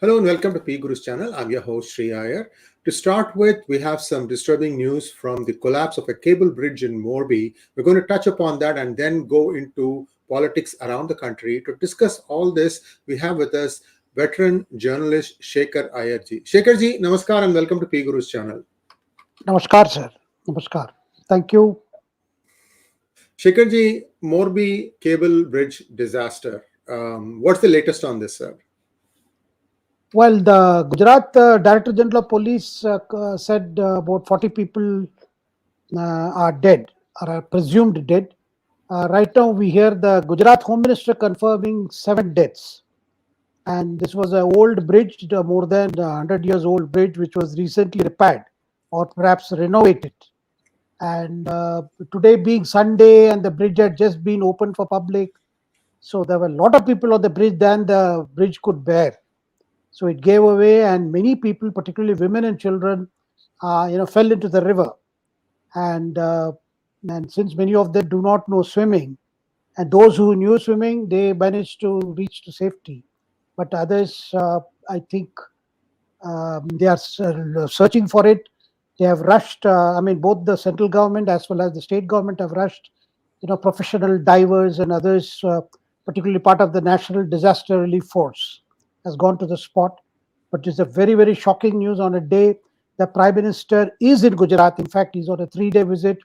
Hello and welcome to PGurus channel. I'm your host Shekhar Iyer. To start with, we have some disturbing news from the collapse of a cable bridge in Morbi. We're going to touch upon that and then go into politics around the country. To discuss all this, we have with us veteran journalist Shekhar Iyer ji. Shekhar ji, namaskar and welcome to PGurus channel. Namaskar, sir. Namaskar. Thank you. Shekhar ji, Morbi Cable Bridge disaster. What's the latest on this, sir? Well, the Gujarat Director General of Police said about 40 people are dead or are presumed dead. Right now, we hear the Gujarat Home Minister confirming 7 deaths. And this was an old bridge, more than 100 years old bridge, which was recently repaired or perhaps renovated. And today being Sunday and the bridge had just been opened for public, so there were a lot of people on the bridge than the bridge could bear. So it gave away, and many people, particularly women and children, fell into the river. And since many of them do not know swimming, and those who knew swimming, they managed to reach to safety. But others, I think, they are searching for it. They have rushed. Both the central government as well as the state government have rushed. Professional divers and others, particularly part of the National Disaster Relief Force, has gone to the spot. But it's a very, very shocking news on a day the Prime Minister is in Gujarat. In fact, he's on a 3-day visit.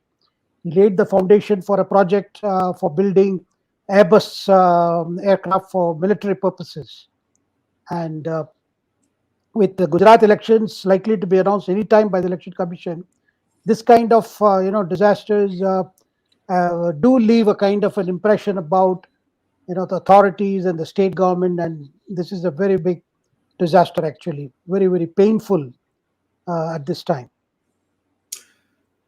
He laid the foundation for a project for building Airbus aircraft for military purposes. And with the Gujarat elections likely to be announced any time by the Election Commission, this kind of disasters do leave a kind of an impression about the authorities and the state government, and this is a very big disaster, actually very, very painful at this time.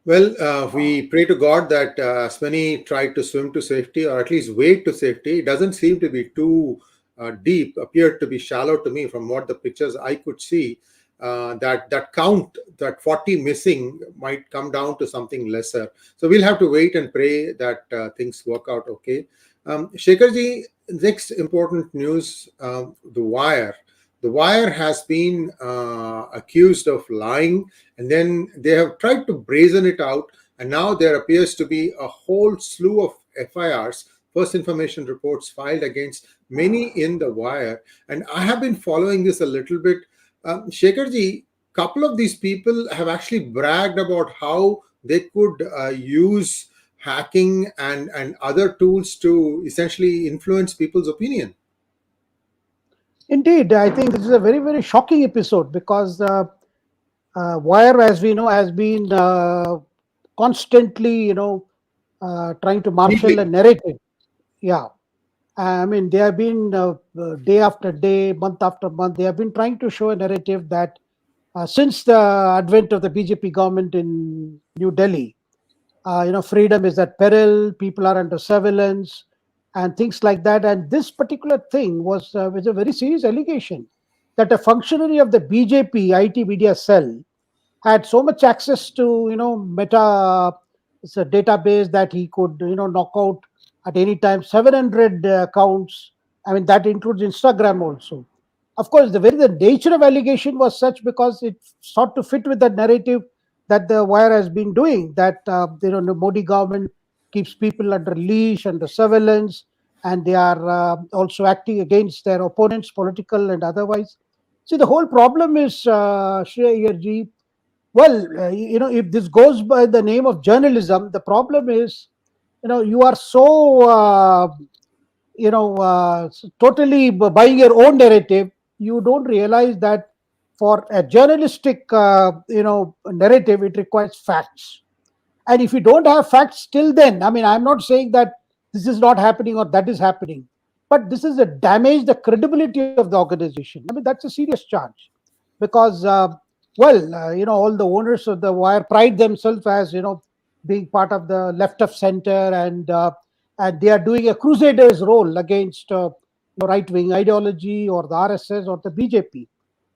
Well, we pray to God that as many try to swim to safety or at least wade to safety. It doesn't seem to be too deep, appeared to be shallow to me from what the pictures I could see. That count, that 40 missing might come down to something lesser. So we'll have to wait and pray that things work out okay. Shekhar ji, next important news, The Wire. The Wire has been accused of lying, and then they have tried to brazen it out, and now there appears to be a whole slew of FIRs, first information reports, filed against many in The Wire. And I have been following this a little bit. Shekhar ji, couple of these people have actually bragged about how they could use hacking and other tools to essentially influence people's opinion. Indeed, I think this is a very, very shocking episode because Wire, as we know, has been constantly, trying to marshal a narrative. Yeah. They have been day after day, month after month, they have been trying to show a narrative that since the advent of the BJP government in New Delhi, freedom is at peril, people are under surveillance, and things like that. And this particular thing was a very serious allegation that a functionary of the BJP IT media cell had so much access to Meta, it's a database, that he could knock out at any time 700 accounts. That includes Instagram also. Of course, the nature of allegation was such because it sought to fit with the narrative that the Wire has been doing, that the Modi government keeps people under leash, under surveillance, and they are also acting against their opponents, political and otherwise. See, the whole problem is, Shreya ji, well, if this goes by the name of journalism, the problem is, you are so, totally buying your own narrative. You don't realize that for a journalistic, narrative, it requires facts. And if you don't have facts till then, I'm not saying that this is not happening or that is happening, but this is a damage the credibility of the organization. That's a serious charge because, all the owners of the Wire pride themselves as, being part of the left of center, and they are doing a crusader's role against right-wing ideology or the RSS or the BJP.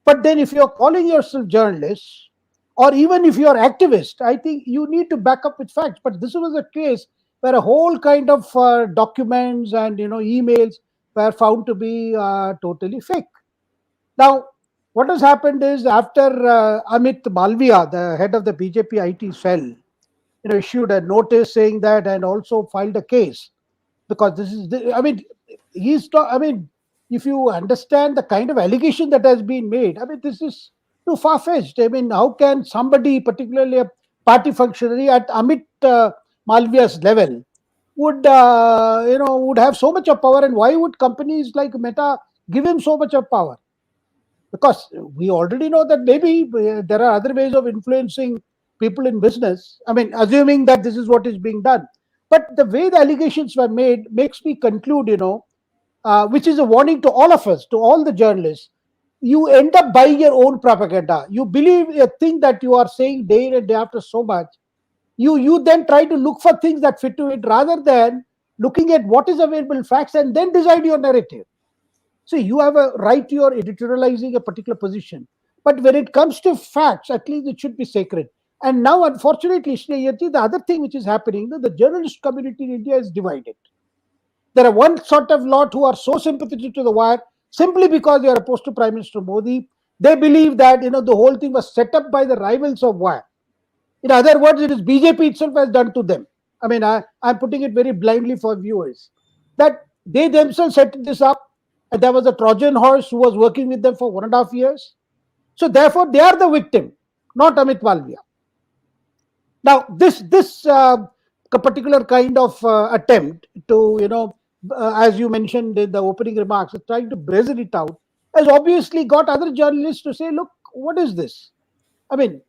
But then if you're calling yourself journalists, or even if you're activist, I think you need to back up with facts. But this was a case where a whole kind of documents and emails were found to be totally fake. Now, what has happened is after Amit Malviya, the head of the BJP IT cell, issued a notice saying that and also filed a case because this is, I mean, I mean, if you understand the kind of allegation that has been made, I mean, this is too far fetched. I mean, how can somebody, particularly a party functionary at Amit Malviya's level, would have so much of power, and why would companies like Meta give him so much of power? Because we already know that maybe there are other ways of influencing people in business. I mean, assuming that this is what is being done. But the way the allegations were made makes me conclude, which is a warning to all of us, to all the journalists. You end up buying your own propaganda. You believe a thing that you are saying day in and day after so much. You then try to look for things that fit to it rather than looking at what is available facts and then decide your narrative. So you have a right to your editorializing a particular position. But when it comes to facts, at least it should be sacred. And now, unfortunately, the other thing which is happening, the journalist community in India is divided. There are one sort of lot who are so sympathetic to the wire simply because they are opposed to Prime Minister Modi. They believe that the whole thing was set up by the rivals of wire. In other words, it is BJP itself has done to them. I mean, I'm putting it very blindly for viewers that they themselves set this up. And there was a Trojan horse who was working with them for 1.5 years. So therefore, they are the victim, not Amit Malviya. Now, this particular kind of attempt to, as you mentioned in the opening remarks, trying to brazen it out, has obviously got other journalists to say, look, what is this? I mean,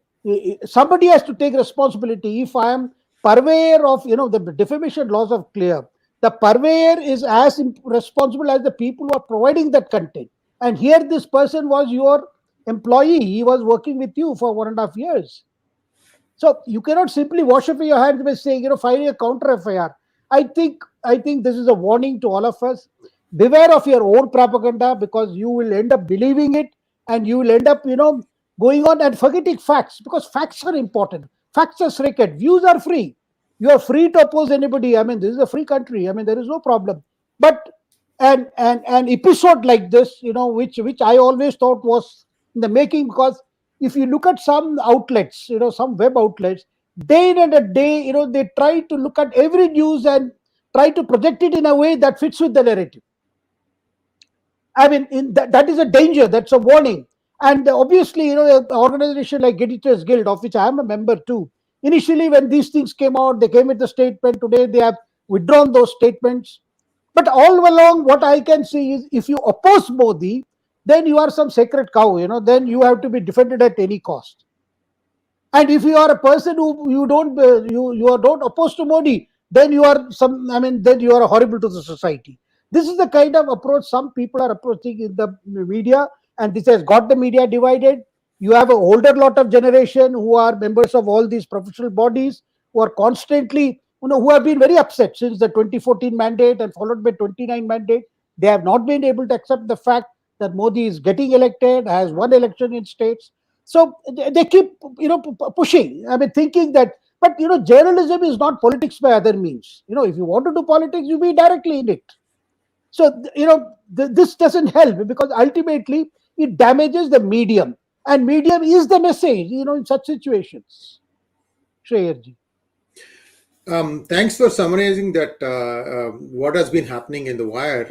somebody has to take responsibility. If I am purveyor of, the defamation laws are clear. The purveyor is as responsible as the people who are providing that content. And here this person was your employee. He was working with you for 1.5 years. So you cannot simply wash away your hands by saying, filing a counter FIR. I think this is a warning to all of us. Beware of your own propaganda because you will end up believing it and you will end up, going on and forgetting facts because facts are important. Facts are sacred. Views are free. You are free to oppose anybody. I mean, this is a free country. I mean, there is no problem. But an episode like this, which I always thought was in the making, because if you look at some outlets, some web outlets, day in and a day, they try to look at every news and try to project it in a way that fits with the narrative. I mean, that is a danger. That's a warning. And obviously, an organization like Editors Guild, of which I am a member too, initially when these things came out, they came with a statement. Today, they have withdrawn those statements. But all along, what I can see is if you oppose Modi, then you are some sacred cow, then you have to be defended at any cost. And if you are a person who you don't oppose to Modi, then you are then you are horrible to the society. This is the kind of approach some people are approaching in the media, and this has got the media divided. You have an older lot of generation who are members of all these professional bodies who are constantly, who have been very upset since the 2014 mandate and followed by 29 mandate. They have not been able to accept the fact that Modi is getting elected, has won election in states. So they keep, pushing. I mean, thinking that, but journalism is not politics by other means. If you want to do politics, you be directly in it. So, this doesn't help because ultimately it damages the medium, and medium is the message, in such situations. Shreyaji. Thanks for summarizing that. What has been happening in the wire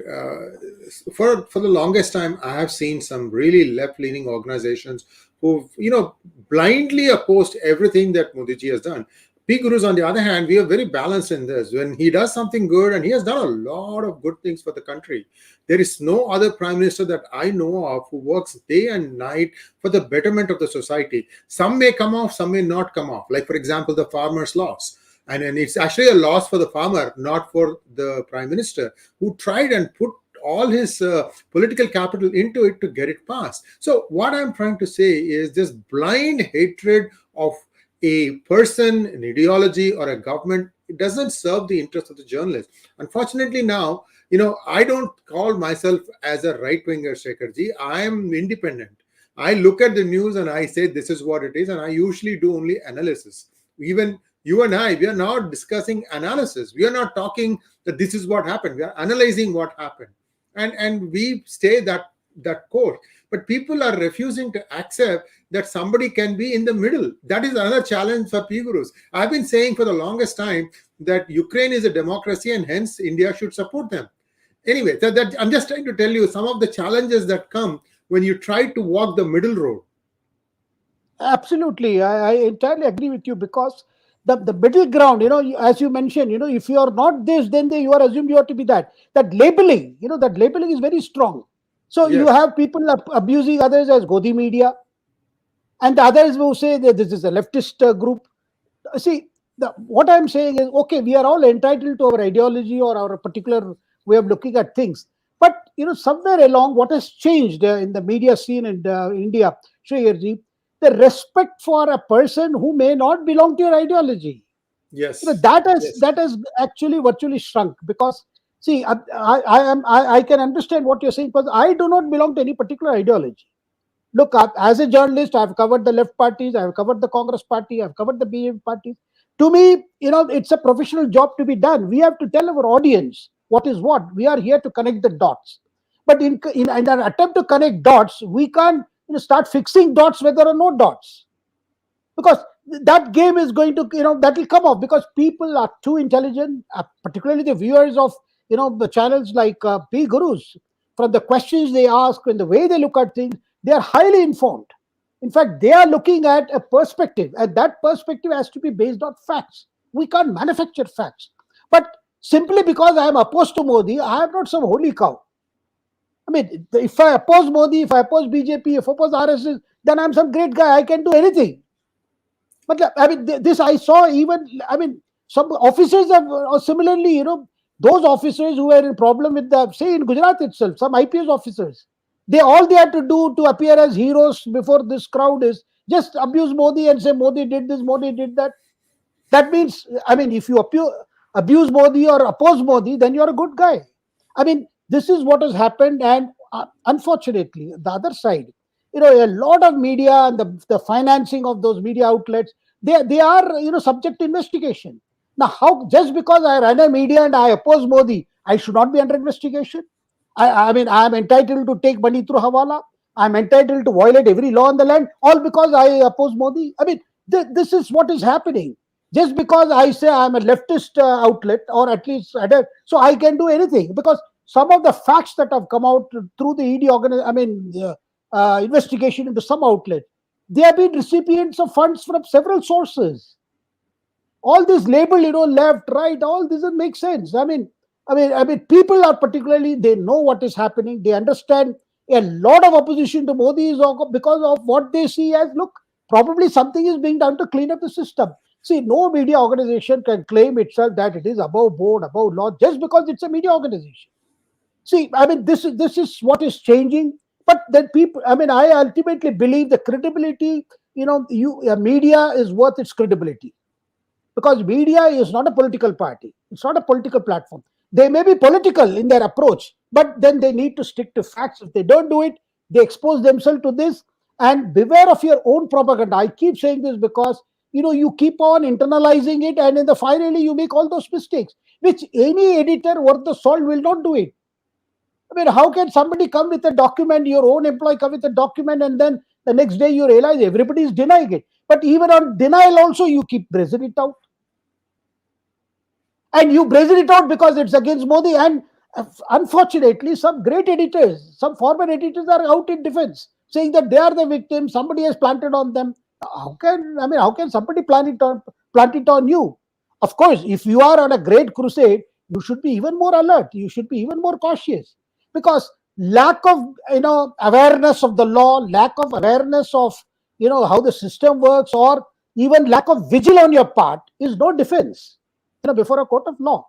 for the longest time, I have seen some really left-leaning organizations who blindly opposed everything that Modi ji has done. PGurus, on the other hand, we are very balanced in this. When he does something good, and he has done a lot of good things for the country, there is no other prime minister that I know of who works day and night for the betterment of the society. Some may come off, some may not come off. Like, for example, the farmers' loss. And it's actually a loss for the farmer, not for the prime minister, who tried and put all his political capital into it to get it passed. So what I'm trying to say is this blind hatred of a person, an ideology, or a government, it doesn't serve the interest of the journalist. Unfortunately now, I don't call myself as a right-winger, Shekharji. I am independent. I look at the news and I say this is what it is, and I usually do only analysis. Even you and I, we are not discussing analysis. We are not talking that this is what happened. We are analyzing what happened. And we stay that course. But people are refusing to accept that somebody can be in the middle. That is another challenge for PGurus. I've been saying for the longest time that Ukraine is a democracy and hence India should support them. Anyway, I'm just trying to tell you some of the challenges that come when you try to walk the middle road. Absolutely, I entirely agree with you, because the middle ground, as you mentioned, if you are not this, then you are assumed you have to be that. That labeling, that labeling is very strong. So you Yes. have people abusing others as Godi media, and the others will say that this is a leftist group. See, what I'm saying is, okay, we are all entitled to our ideology or our particular way of looking at things. But, somewhere along, what has changed in the media scene in India, Shreyaji, the respect for a person who may not belong to your ideology. Yes. That has actually virtually shrunk, because, see, I can understand what you're saying, because I do not belong to any particular ideology. Look, as a journalist, I've covered the left parties, I've covered the Congress party, I've covered the BJP parties. To me, it's a professional job to be done. We have to tell our audience what is what. We are here to connect the dots. But in an attempt to connect dots, we can't start fixing dots where there are no dots. Because that game is going to, that will come off, because people are too intelligent, particularly the viewers of, the channels like PGurus. From the questions they ask and the way they look at things, they are highly informed. In fact, they are looking at a perspective, and that perspective has to be based on facts. We can't manufacture facts. But simply because I am opposed to Modi, I am not some holy cow. I mean, if I oppose Modi, if I oppose BJP, if I oppose RSS, then I'm some great guy. I can do anything. But I mean, this I saw even, I mean, some officers have similarly, those officers who were in problem with say in Gujarat itself, some IPS officers, they had to do to appear as heroes before this crowd is just abuse Modi and say Modi did this, Modi did that. That means, I mean, if you abuse Modi or oppose Modi, then you're a good guy. I mean, this is what has happened, and unfortunately, the other side, a lot of media and the financing of those media outlets, they are subject to investigation. Now, how, just because I run a media and I oppose Modi, I should not be under investigation? I mean, I am entitled to take money through Hawala. I am entitled to violate every law in the land, all because I oppose Modi. I mean, this is what is happening. Just because I say I'm a leftist outlet, or at least so I can do anything, because some of the facts that have come out through the investigation into some outlet, they have been recipients of funds from several sources. All this label, left, right, all this doesn't make sense. I mean, people are particularly, they know what is happening. They understand a lot of opposition to Modi is because of what they see as, look, probably something is being done to clean up the system. See, no media organization can claim itself that it is above board, above law, just because it's a media organization. See, I mean, this is what is changing. But then people, I mean, I ultimately believe the credibility, media is worth its credibility. Because media is not a political party. It's not a political platform. They may be political in their approach, but then they need to stick to facts. If they don't do it, they expose themselves to this. And beware of your own propaganda. I keep saying this because, you keep on internalizing it, and in the finally you make all those mistakes, which any editor worth the salt will not do it. I mean, how can somebody come with a document, your own employee come with a document, and then the next day you realize everybody is denying it. But even on denial also, you keep brazen it out. And you brazen it out because it's against Modi. And unfortunately, some great editors, some former editors are out in defense, saying that they are the victims, somebody has planted on them. How can somebody plant it on you? Of course, if you are on a great crusade, you should be even more alert. You should be even more cautious, because lack of awareness of the law, lack of awareness of how the system works, or even lack of vigil on your part is no defense before a court of law.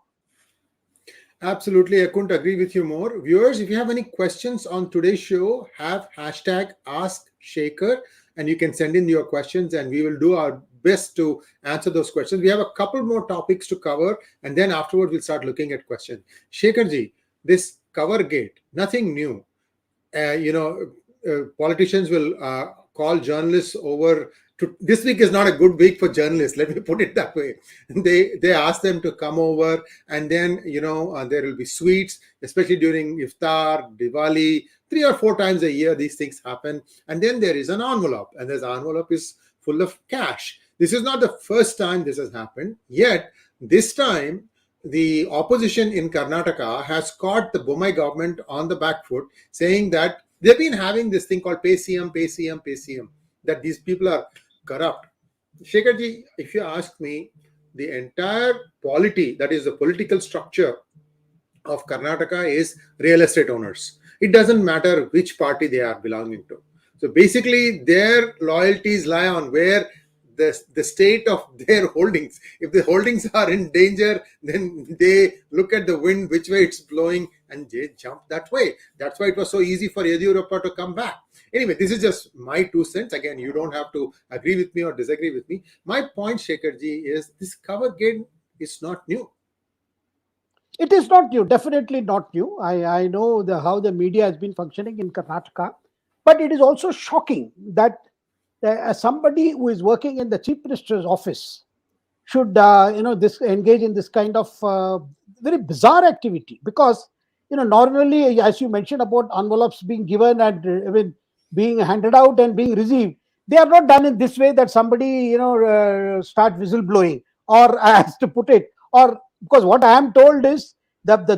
Absolutely, I couldn't agree with you more. Viewers, if you have any questions on today's show, have hashtag #AskShekhar, and you can send in your questions and we will do our best to answer those questions. We have a couple more topics to cover, and then afterwards we'll start looking at questions. Shekharji, this Covergate, nothing new. Politicians will call journalists over This week is not a good week for journalists. Let me put it that way. They ask them to come over, and then there will be sweets, especially during iftar, Diwali, 3 or 4 times a year. These things happen, and then there is an envelope, and this envelope is full of cash. This is not the first time this has happened. Yet this time, the opposition in Karnataka has caught the Bommai government on the back foot, saying that they've been having this thing called pay CM, pay CM, pay CM, that these people are corrupt. Shekharji, if you ask me, the entire polity, that is the political structure of Karnataka, is real estate owners. It doesn't matter which party they are belonging to. So basically, their loyalties lie on where the state of their holdings. If the holdings are in danger, then they look at the wind, which way it's blowing, and they jump that way. That's why it was so easy for Yediyurappa to come back. Anyway, this is just my 2 cents. Again, you don't have to agree with me or disagree with me. My point, Shekharji, is this Covergate is not new. It is not new, definitely not new. I know how the media has been functioning in Karnataka, but it is also shocking that somebody who is working in the Chief Minister's office should engage in this kind of very bizarre activity, because normally, as you mentioned about envelopes being given and being handed out and being received, they are not done in this way, that somebody start whistleblowing, or as to put it, or because what I am told is that the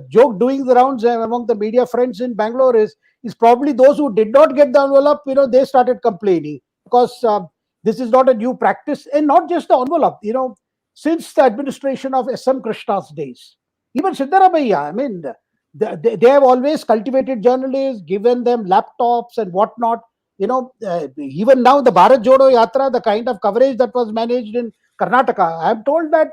joke doing the rounds among the media friends in Bangalore is probably those who did not get the envelope, they started complaining, because this is not a new practice. And not just the envelope, since the administration of SM Krishna's days, even Siddharamaiah, I mean, they have always cultivated journalists, given them laptops and whatnot. Even now, the Bharat Jodo Yatra, the kind of coverage that was managed in Karnataka, I am told that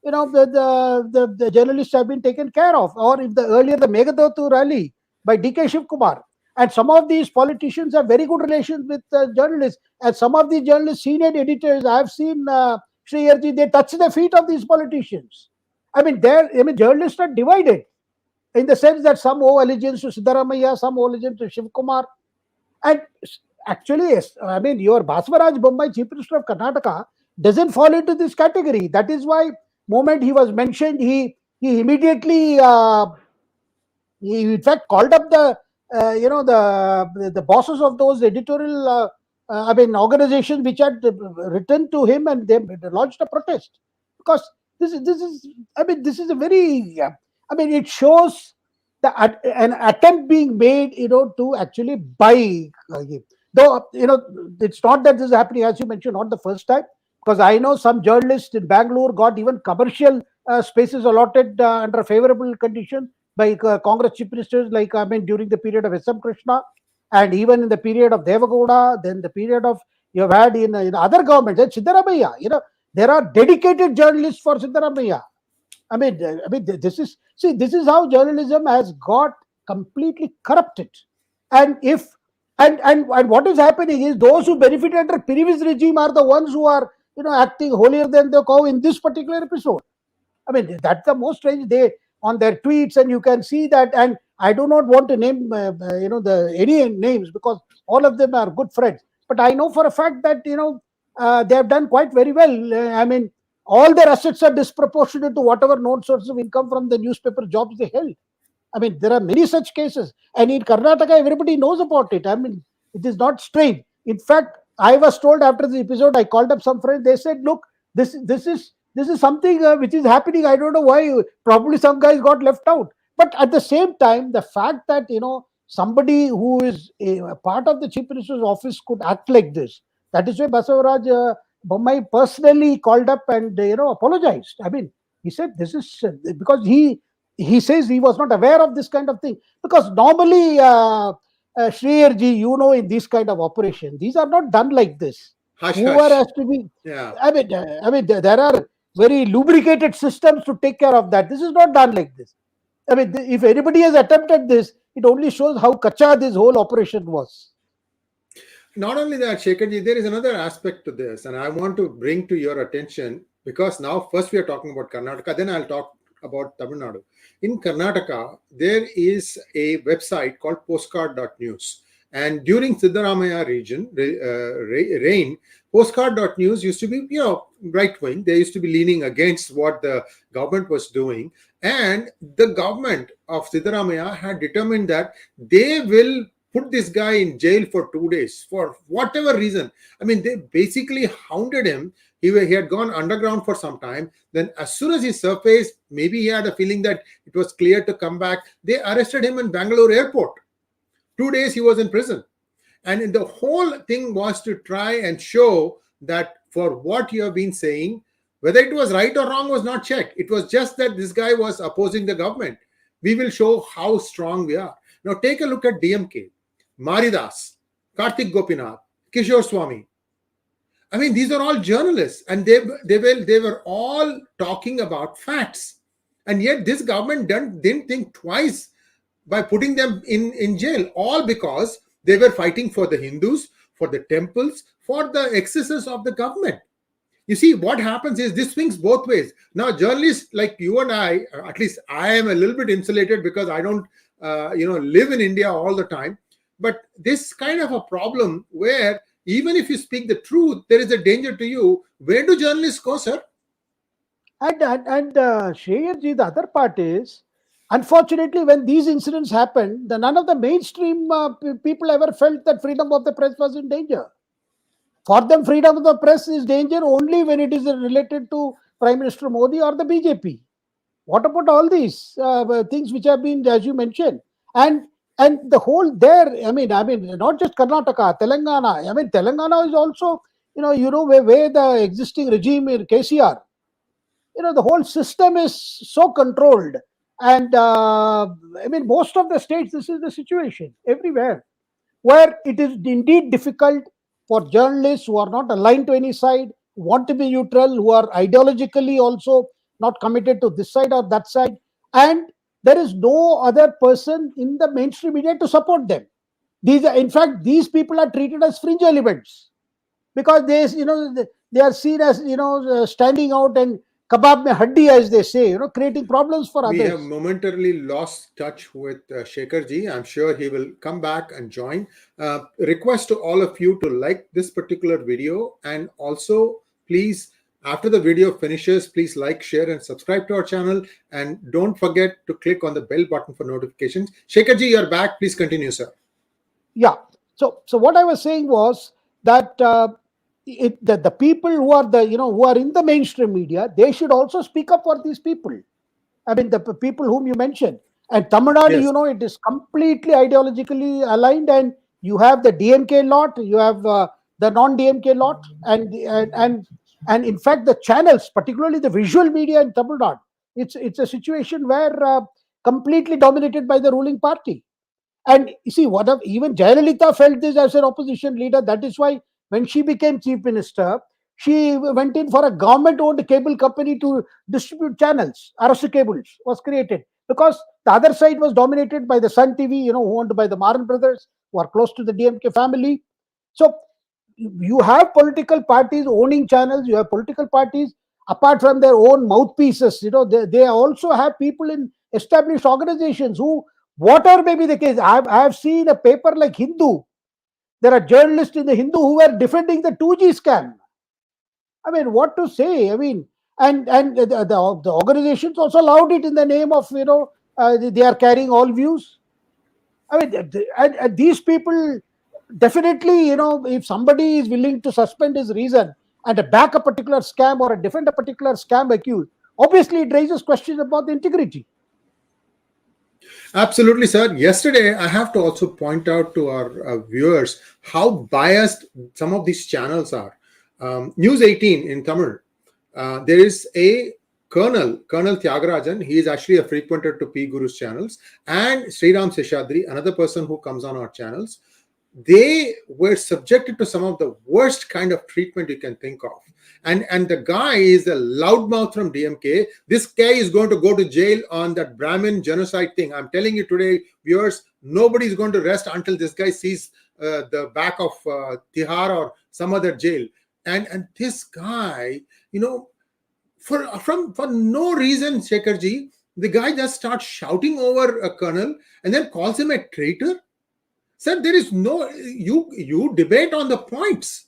the journalists have been taken care of. Or if earlier the Meghadotu rally by D.K. Shivkumar, and some of these politicians have very good relations with journalists, and some of these journalists, senior editors, I have seen Shekhar Iyer, they touch the feet of these politicians. Journalists are divided in the sense that some owe allegiance to Siddharamaiah, some owe allegiance to Shivkumar. And actually, your Baswaraj Bommai, Chief Minister of Karnataka, doesn't fall into this category. That is why, moment he was mentioned, he immediately, he in fact called up the bosses of those editorial organizations which had written to him, and they launched a protest, because this is a very it shows an attempt being made to actually buy though it's not that this is happening, as you mentioned, not the first time, because I know some journalists in Bangalore got even commercial spaces allotted under favorable conditions by Congress chief ministers, like during the period of SM Krishna, and even in the period of Devagowda, then the period of you have had in other governments, and Siddharamaiah, there are dedicated journalists for Siddharamaiah. This is how journalism has got completely corrupted. And what is happening is, those who benefited under previous regime are the ones who are acting holier than the cow in this particular episode. That's the most strange. They, on their tweets, and you can see that. And I do not want to name any names, because all of them are good friends. But I know for a fact that they have done quite very well. All their assets are disproportionate to whatever known sources of income from the newspaper jobs they held. There are many such cases, and in Karnataka, everybody knows about it. It is not strange. In fact, I was told after the episode, I called up some friends. They said, "Look, this is something which is happening. I don't know why. Probably some guys got left out." But at the same time, the fact that somebody who is a part of the Chief Minister's office could act like this, that is why Basavaraj Bommai personally called up and apologized. He said this is because he says he was not aware of this kind of thing, because normally Shekhar Ji, in this kind of operation, these are not done like this. Whoever has to be, there are very lubricated systems to take care of that. This is not done like this. If anybody has attempted this, it only shows how kacha this whole operation was. Not only that, Shekhar Ji, there is another aspect to this, and I want to bring to your attention, because now first we are talking about Karnataka, then I'll talk about Tamil Nadu. In Karnataka, there is a website called postcard.news, And during Siddaramaiah reign, postcard.news used to be, right wing. They used to be leaning against what the government was doing. And the government of Siddaramaiah had determined that they will put this guy in jail for 2 days for whatever reason. I mean, they basically hounded him. He had gone underground for some time. Then as soon as he surfaced, maybe he had a feeling that it was clear to come back. They arrested him in Bangalore airport. 2 days he was in prison. And the whole thing was to try and show that for what you have been saying, whether it was right or wrong was not checked. It was just that this guy was opposing the government. We will show how strong we are. Now take a look at DMK, Maridas, Kartik Gopinath, Kishore Swamy. I mean, these are all journalists, and they were all talking about facts. And yet this government didn't think twice by putting them in jail, all because they were fighting for the Hindus, for the temples, for the excesses of the government. You see, what happens is this swings both ways. Now, journalists like you and I, at least I am a little bit insulated because I don't, live in India all the time. But this kind of a problem where even if you speak the truth, there is a danger to you. Where do journalists go, sir? And Sheyarji, the other part is, unfortunately, when these incidents happened, none of the mainstream people ever felt that freedom of the press was in danger. For them, freedom of the press is danger only when it is related to Prime Minister Modi or the BJP. What about all these things which have been, as you mentioned, and the whole there? I mean, not just Karnataka, Telangana. I mean, Telangana is also, where the existing regime in KCR. The whole system is so controlled, and most of the states, this is the situation everywhere, where it is indeed difficult for journalists who are not aligned to any side, want to be neutral, who are ideologically also not committed to this side or that side, and there is no other person in the mainstream media to support them. In fact, these people are treated as fringe elements because they are seen as standing out and kebab mein haddi, as they say, creating problems for others. We have momentarily lost touch with Shekhar ji. I'm sure he will come back and join. Request to all of you to like this particular video, and also please, after the video finishes, please like, share and subscribe to our channel, and don't forget to click on the bell button for notifications. Shekhar ji, you're back. Please continue, sir. Yeah. So what I was saying was that the people who are who are in the mainstream media, they should also speak up for these people. I mean, the people whom you mentioned. And Tamil Nadu, Yes. it is completely ideologically aligned, and you have the DMK lot, you have the non-DMK lot, and in fact the channels, particularly the visual media in Tamil Nadu, it's a situation where completely dominated by the ruling party. And you see, even Jayalalitha felt this as an opposition leader. That is why when she became chief minister, she went in for a government-owned cable company to distribute channels. Arasu Cables was created because the other side was dominated by the Sun TV, owned by the Maran brothers, who are close to the DMK family. So you have political parties owning channels. You have political parties, apart from their own mouthpieces, they also have people in established organizations who, whatever may be the case, I have seen a paper like Hindu. There are journalists in the Hindu who were defending the 2G scam. I mean, what to say? I mean, and the organizations also allowed it in the name of, they are carrying all views. I mean, and these people definitely, if somebody is willing to suspend his reason and back a particular scam or defend a particular scam accused, obviously it raises questions about the integrity. Absolutely, sir. Yesterday, I have to also point out to our viewers how biased some of these channels are. News 18 in Tamil, there is a Colonel Tyagarajan. He is actually a frequenter to PGurus channels, and Sriram Seshadri, another person who comes on our channels. They were subjected to some of the worst kind of treatment you can think of. And the guy is a loudmouth from DMK. This guy is going to go to jail on that Brahmin genocide thing. I'm telling you today, viewers, nobody is going to rest until this guy sees the back of Tihar or some other jail. And this guy, for no reason, Shekhar ji, the guy just starts shouting over a colonel and then calls him a traitor. Sir, there is no, you debate on the points,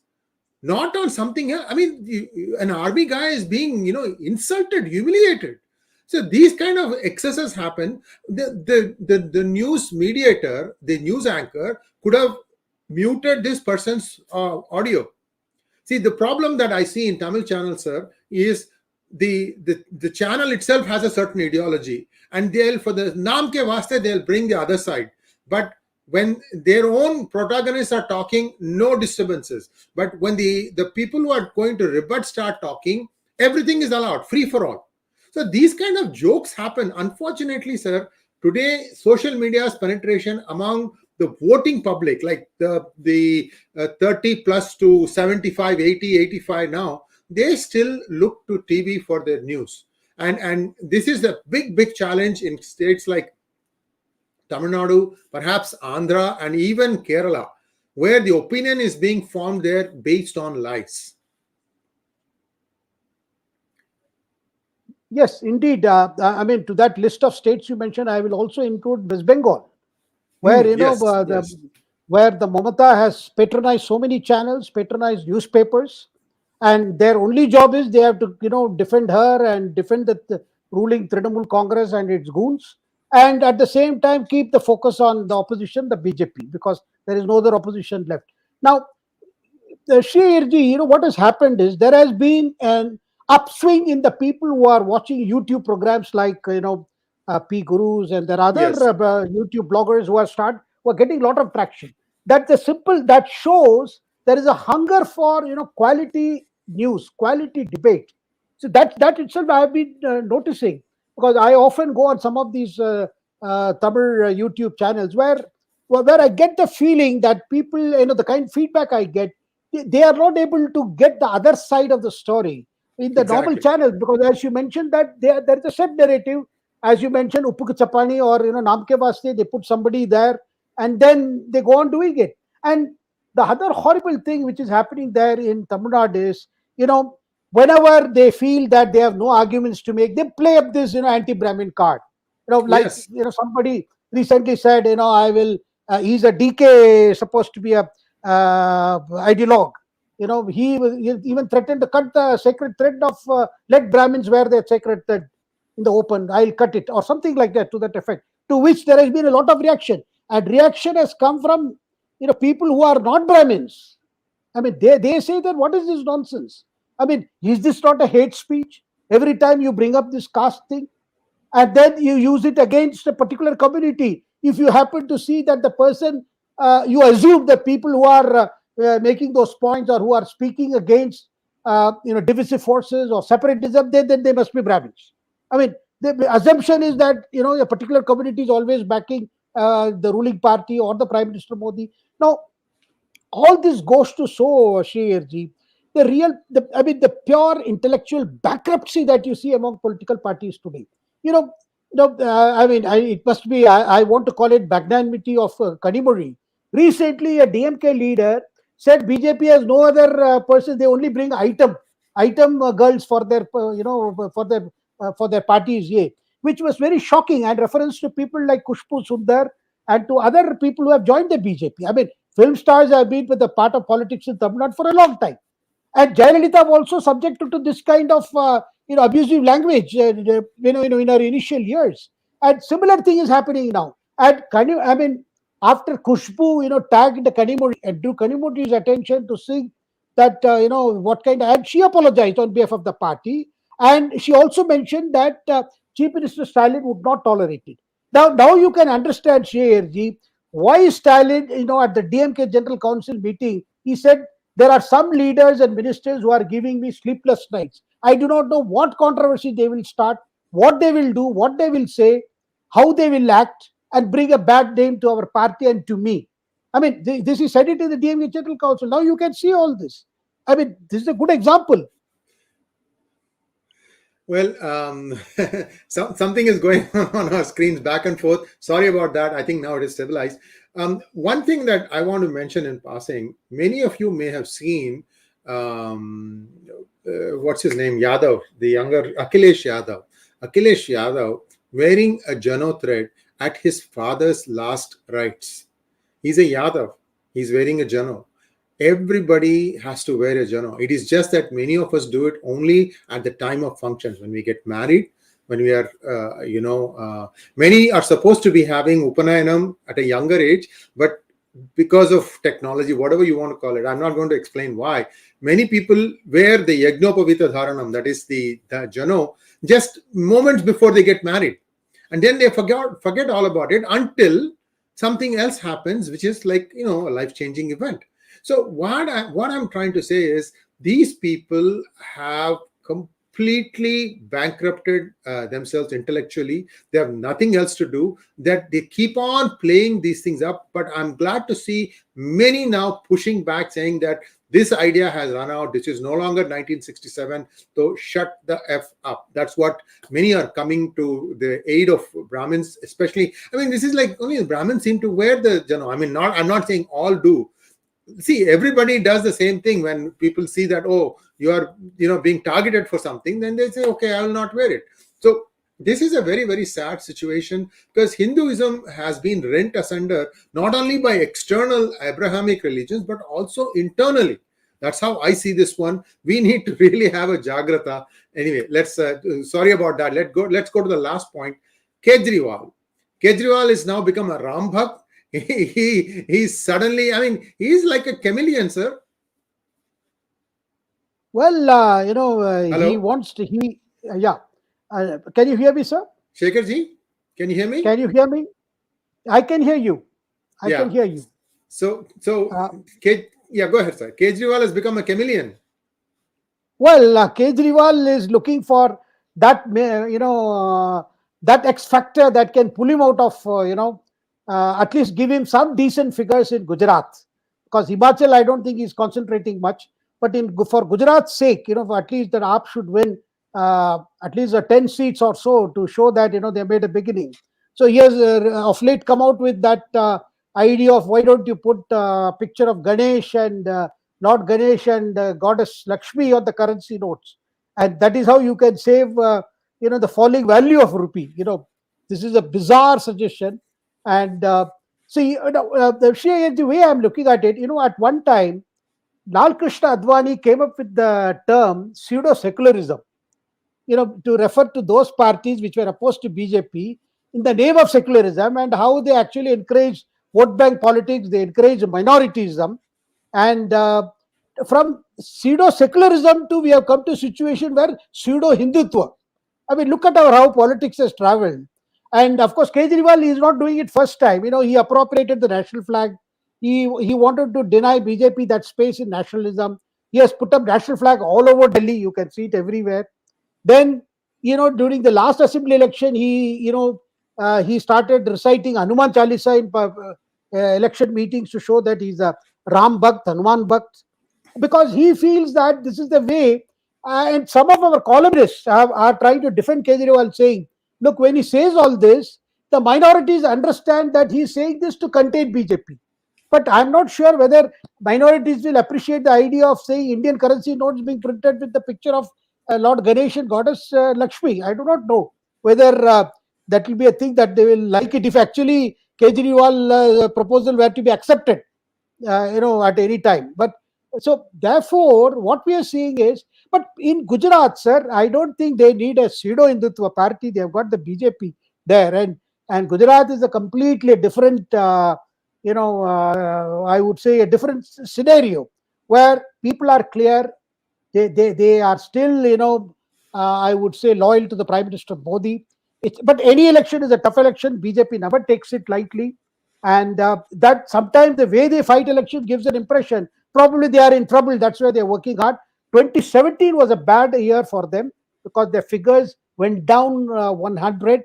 not on something else. I mean, an army guy is being, insulted, humiliated. So these kind of excesses happen. The news mediator, the news anchor, could have muted this person's audio. See, the problem that I see in Tamil channel, sir, is the channel itself has a certain ideology, and they'll, for the naam ke vaste, they'll bring the other side. But when their own protagonists are talking, no disturbances. But when the people who are going to rebut start talking, everything is allowed, free for all. So these kind of jokes happen. Unfortunately, sir, today social media's penetration among the voting public, like the 30 plus to 75, 80, 85 now, they still look to TV for their news. And this is a big challenge in states like Tamil Nadu, perhaps Andhra, and even Kerala, where the opinion is being formed there based on lies. Yes, indeed. I mean, to that list of states you mentioned, I will also include West Bengal, where where the Mamata has patronized so many channels, patronized newspapers, and their only job is they have to defend her and defend the ruling Trinamool Congress and its goons, and at the same time keep the focus on the opposition, the BJP, because there is no other opposition left. Now, Shekhar, what has happened is there has been an upswing in the people who are watching YouTube programs like PGurus, and there are other Yes. YouTube bloggers who are getting a lot of traction. That shows there is a hunger for quality news, quality debate. So that itself I have been noticing, because I often go on some of these Tamil YouTube channels where I get the feeling that people, the kind of feedback I get, they are not able to get the other side of the story in the normal Exactly. channels, because as you mentioned that there is a set narrative, as you mentioned, Uppu Chapani or Naam Ke Vaste, they put somebody there and then they go on doing it. And the other horrible thing which is happening there in Tamil Nadu is, whenever they feel that they have no arguments to make, they play up this anti-Brahmin card. Like Yes. somebody recently said, he's a DK, supposed to be a ideologue. He even threatened to cut the sacred thread of let Brahmins wear their sacred thread in the open. I'll cut it, or something like that, to that effect. To which there has been a lot of reaction, and reaction has come from people who are not Brahmins. I mean, they say that what is this nonsense? I mean, is this not a hate speech? Every time you bring up this caste thing, and then you use it against a particular community, if you happen to see that the person, you assume that people who are making those points or who are speaking against divisive forces or separatism, then they must be Brahmins. I mean, the assumption is that a particular community is always backing the ruling party or the Prime Minister Modi. Now, all this goes to show, Shekhar, the pure intellectual bankruptcy that you see among political parties today. It must be, I want to call it magnanimity of Kanimuri. Recently, a DMK leader said BJP has no other person; they only bring item girls for their, for their parties. Yeah, which was very shocking, and reference to people like Kushbu Sundar and to other people who have joined the BJP. I mean, film stars have been with the part of politics in Tamil Nadu for a long time. And Jayalalitha also subjected to this kind of abusive language, in her initial years. And similar thing is happening now. And after Kushbu, tagged Kanimuri and drew Kanimuri's attention to see that what kind of, and she apologized on behalf of the party, and she also mentioned that Chief Minister Stalin would not tolerate it. Now you can understand, Shekhar, why Stalin, at the DMK General Council meeting, he said, there are some leaders and ministers who are giving me sleepless nights. I do not know what controversy they will start, what they will do, what they will say, how they will act, and bring a bad name to our party and to me. I mean, this is said it in the DMK General Council. Now you can see all this. I mean, this is a good example. Well, something is going on our screens back and forth. Sorry about that. I think now it is stabilized. One thing that I want to mention in passing, many of you may have seen, what's his name, Yadav, the younger Akhilesh Yadav wearing a Jodo thread at his father's last rites. He's a Yadav. He's wearing a jano. Everybody has to wear a jano. It is just that many of us do it only at the time of functions, when we get married, when we are, many are supposed to be having Upanayanam at a younger age, but because of technology, whatever you want to call it, I'm not going to explain why. Many people wear the Yajnopavita Dharanam, that is the jano, just moments before they get married. And then they forget all about it until something else happens, which is like, a life-changing event. So what I'm trying to say is, these people have completely bankrupted themselves intellectually. They have nothing else to do, that they keep on playing these things up. But I'm glad to see many now pushing back, saying that this idea has run out. This is no longer 1967. So shut the F up. That's what many are coming to the aid of Brahmins, especially. I mean, this is like only Brahmins seem to wear the jano. I mean, I'm not saying all do. See, everybody does the same thing. When people see that, oh, you are being targeted for something, then they say, okay, I will not wear it. So this is a very, very sad situation, because Hinduism has been rent asunder, not only by external Abrahamic religions, but also internally. That's how I see this one. We need to really have a jagrata. Anyway, let's sorry about that. Let's go to the last point. Kejriwal is now become a Ram Bhakt. He's suddenly, I mean, he's like a chameleon, sir. Well, Hello? he wants to, yeah. Can you hear me, sir? Shekhar ji, can you hear me? Can you hear me? I can hear you. I Yeah. can hear you. So yeah, go ahead, sir. Kejriwal has become a chameleon. Well, Kejriwal is looking for that, that X factor that can pull him out of, at least give him some decent figures in Gujarat. Because Himachal, I don't think he's concentrating much. But for Gujarat's sake, at least that AAP should win at least 10 seats or so, to show that, they made a beginning. So he has of late come out with that idea of, why don't you put a picture of Ganesh and Lord Ganesh and goddess Lakshmi on the currency notes, and that is how you can save the falling value of rupee. This is a bizarre suggestion. And see, the way I'm looking at it, at one time Lal Krishna Advani came up with the term pseudo secularism, to refer to those parties which were opposed to BJP in the name of secularism, and how they actually encouraged vote bank politics, they encouraged minorityism. And from pseudo secularism to, we have come to a situation where pseudo Hindutva. I mean, look at how politics has traveled. And of course, Kejriwal is not doing it first time. He appropriated the national flag. He wanted to deny BJP that space in nationalism. He has put up national flag all over Delhi. You can see it everywhere. Then, during the last assembly election, he started reciting Hanuman Chalisa in election meetings to show that he's a Ram Bhakt, Hanuman Bhakt, because he feels that this is the way. And some of our columnists are trying to defend Kejriwal, saying, look, when he says all this, the minorities understand that he's saying this to contain BJP. But I'm not sure whether minorities will appreciate the idea of saying Indian currency notes being printed with the picture of Lord Ganesh and goddess Lakshmi. I do not know whether that will be a thing that they will like it, if actually Kejriwal proposal were to be accepted, at any time. But so therefore, what we are seeing is, but in Gujarat, sir, I don't think they need a pseudo Hindutva party. They have got the BJP there, and Gujarat is a completely different, I would say a different scenario, where people are clear. They are still, I would say, loyal to the Prime Minister Modi. But any election is a tough election. BJP never takes it lightly. And that sometimes the way they fight election gives an impression probably they are in trouble. That's why they're working hard. 2017 was a bad year for them, because their figures went down 100.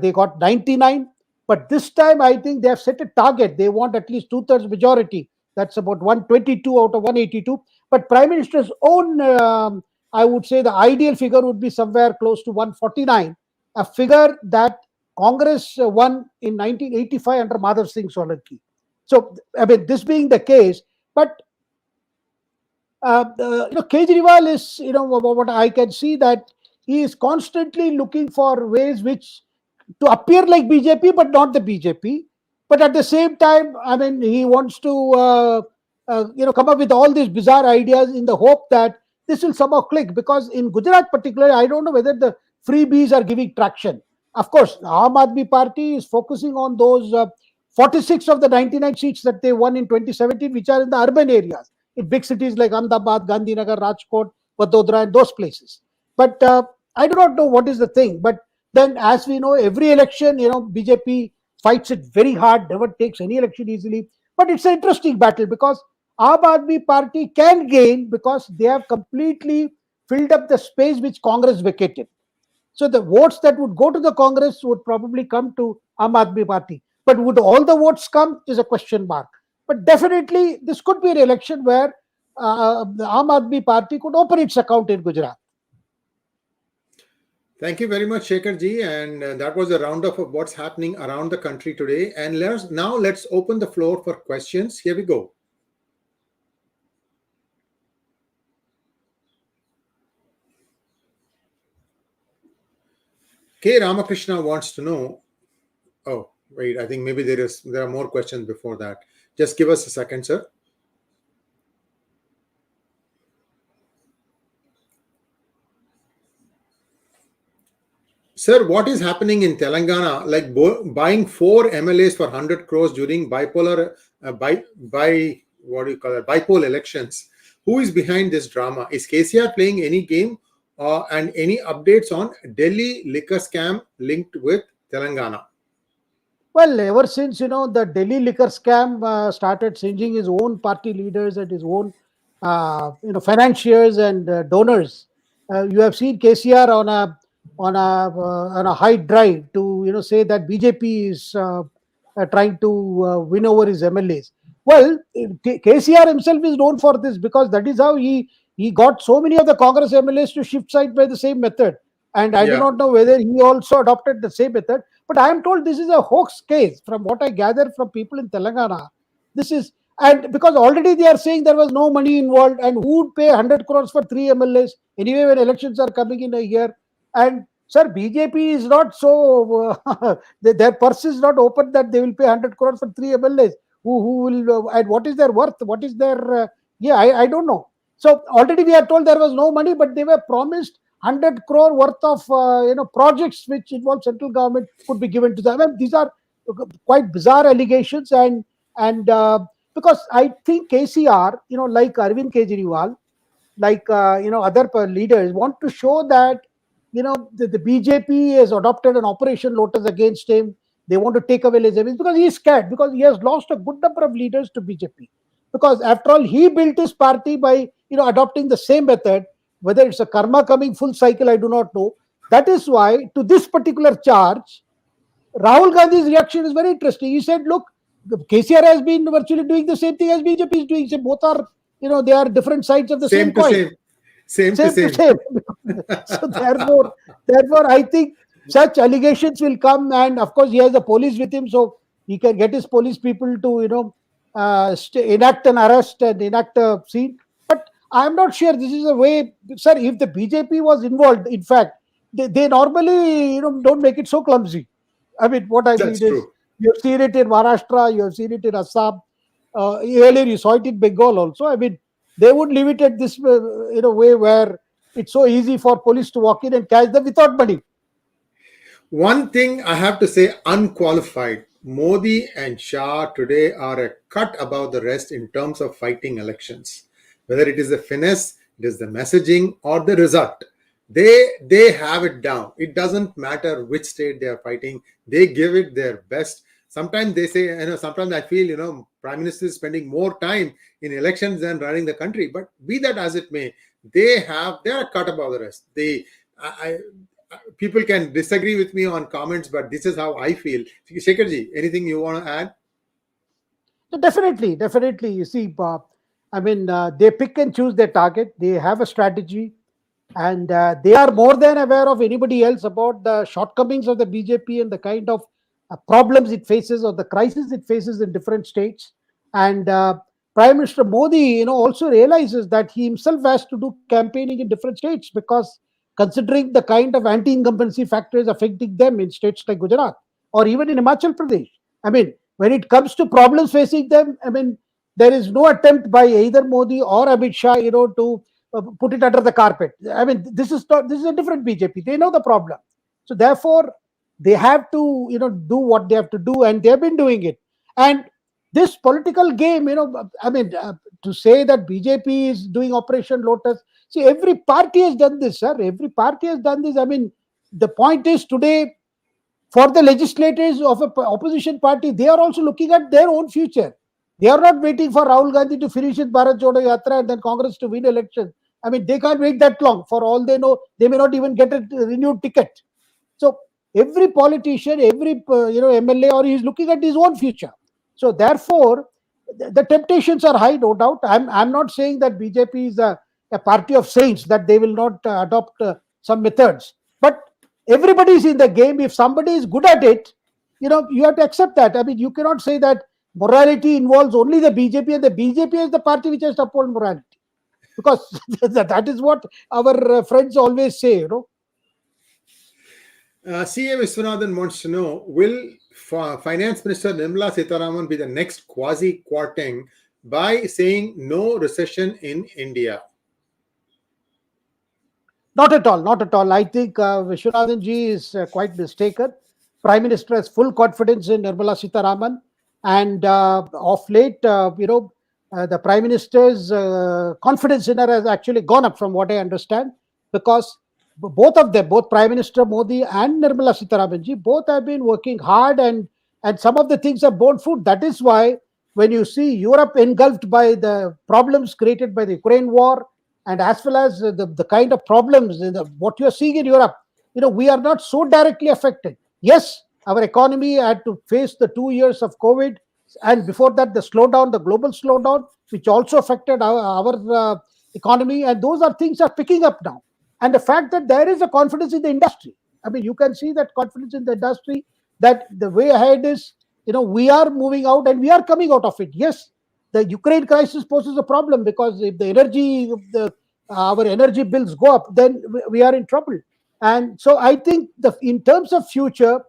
They got 99. But this time, I think they have set a target. They want at least 2/3 majority. That's about 122 out of 182. But Prime Minister's own, I would say the ideal figure would be somewhere close to 149, a figure that Congress won in 1985 under Madhav Singh Solanki. So, I mean, this being the case, but Kejriwal is, what I can see, that he is constantly looking for ways which to appear like BJP, but not the BJP. But at the same time, I mean, he wants to come up with all these bizarre ideas in the hope that this will somehow click. Because in Gujarat particularly, I don't know whether the freebies are giving traction. Of course, Aam Aadmi Party is focusing on those 46 of the 99 seats that they won in 2017, which are in the urban areas, in big cities like Ahmedabad, Gandhinagar, Rajkot, Vadodara, and those places. But I do not know what is the thing. But then, as we know, every election, BJP fights it very hard, never takes any election easily. But it's an interesting battle because Aam Aadmi Party can gain because they have completely filled up the space which Congress vacated. So the votes that would go to the Congress would probably come to Aam Aadmi Party. But would all the votes come is a question mark. But definitely, this could be an election where the Aam Aadmi Party could open its account in Gujarat. Thank you very much, Shekhar ji. And that was a roundup of what's happening around the country today. And let's open the floor for questions. Here we go. K. Ramakrishna wants to know. Oh, wait, I think maybe there are more questions before that. Just give us a second, sir. Sir, what is happening in Telangana? Like buying 4 MLAs for 100 crores during bipolar bipolar elections. Who is behind this drama? Is KCR playing any game? And any updates on Delhi liquor scam linked with Telangana? Well, ever since the Delhi liquor scam started singeing his own party leaders and his own financiers and donors, you have seen KCR on a high drive to say that BJP is trying to win over his MLAs. Well, KCR himself is known for this because that is how he got so many of the Congress MLAs to shift side by the same method. And I do not know whether he also adopted the same method. But I am told this is a hoax case from what I gather from people in Telangana. And because already they are saying there was no money involved, and who would pay 100 crores for 3 MLAs anyway when elections are coming in a year? And sir, BJP is not so, their purse is not open that they will pay 100 crores for 3 MLAs. Who will, and what is their worth? What is their, I don't know. So already we are told there was no money, but they were promised 100 crore worth of projects which involve central government could be given to them. I mean, these are quite bizarre allegations, and because I think KCR, like Arvind Kejriwal, like other leaders want to show that the BJP has adopted an Operation Lotus against him. They want to take away his image because he is scared, because he has lost a good number of leaders to BJP. Because after all, he built his party by adopting the same method. Whether it's a karma coming full cycle, I do not know. That is why to this particular charge, Rahul Gandhi's reaction is very interesting. He said, look, KCR has been virtually doing the same thing as BJP is doing. So both are, they are different sides of the same coin. Same to same. So therefore, I think such allegations will come, and of course he has the police with him, so he can get his police people to enact an arrest and enact a scene. But I am not sure this is a way, sir. If the BJP was involved, in fact, they normally don't make it so clumsy. I mean, what I mean is, you have seen it in Maharashtra, you have seen it in Assam. Earlier you saw it in Bengal also. I mean, they would leave it at this way where it's so easy for police to walk in and catch them without money. One thing I have to say, unqualified, Modi and Shah today are a cut above the rest in terms of fighting elections. Whether it is the finesse, it is the messaging, or the result. They have it down. It doesn't matter which state they are fighting. They give it their best. Sometimes they say, sometimes I feel, Prime Minister is spending more time in elections than running the country. But be that as it may, they are cut above the rest. People can disagree with me on comments, but this is how I feel. Shekhar ji, anything you want to add? Definitely. You see, they pick and choose their target. They have a strategy, and they are more than aware of anybody else about the shortcomings of the BJP and the kind of problems it faces or the crisis it faces in different states. And Prime Minister Modi, also realizes that he himself has to do campaigning in different states, because considering the kind of anti-incumbency factors affecting them in states like Gujarat or even in Himachal Pradesh. I mean, when it comes to problems facing them, I mean, there is no attempt by either Modi or Amit Shah, to put it under the carpet. I mean, this is a different BJP. They know the problem, so therefore they have to, do what they have to do, and they have been doing it. And this political game, I mean, to say that BJP is doing Operation Lotus, see, every party has done this, sir. Every party has done this. I mean, the point is today, for the legislators of a opposition party, they are also looking at their own future. They are not waiting for Rahul Gandhi to finish his Bharat Jodo Yatra and then Congress to win election. I mean, they can't wait that long. For all they know, they may not even get a renewed ticket. So every politician, every MLA, or he's looking at his own future. So therefore, the temptations are high, no doubt. I'm not saying that BJP is a party of saints, that they will not adopt some methods. But everybody is in the game. If somebody is good at it, you have to accept that. I mean, you cannot say that morality involves only the BJP, and the BJP is the party which has to uphold morality, because that is what our friends always say, CA Viswanathan wants to know, will Finance Minister Nirmala Sitharaman be the next Kwasi Kwarteng by saying no recession in India? Not at all, not at all. I think Vishwanathan ji is quite mistaken. Prime Minister has full confidence in Nirmala Sitharaman, and of late, the Prime Minister's confidence in her has actually gone up, from what I understand, because both of them, both Prime Minister Modi and Nirmala Sitharaman ji, both have been working hard, and some of the things have borne fruit. That is why when you see Europe engulfed by the problems created by the Ukraine war, and as well as the kind of problems, what you are seeing in Europe, we are not so directly affected. Yes, our economy had to face the 2 years of COVID, and before that, the slowdown, the global slowdown, which also affected our economy, and those are things are picking up now. And the fact that there is a confidence in the industry, I mean, you can see that confidence in the industry, that the way ahead is, we are moving out and we are coming out of it. Yes, the Ukraine crisis poses a problem, because if the energy, our energy bills go up, then we are in trouble. And so I think in terms of future,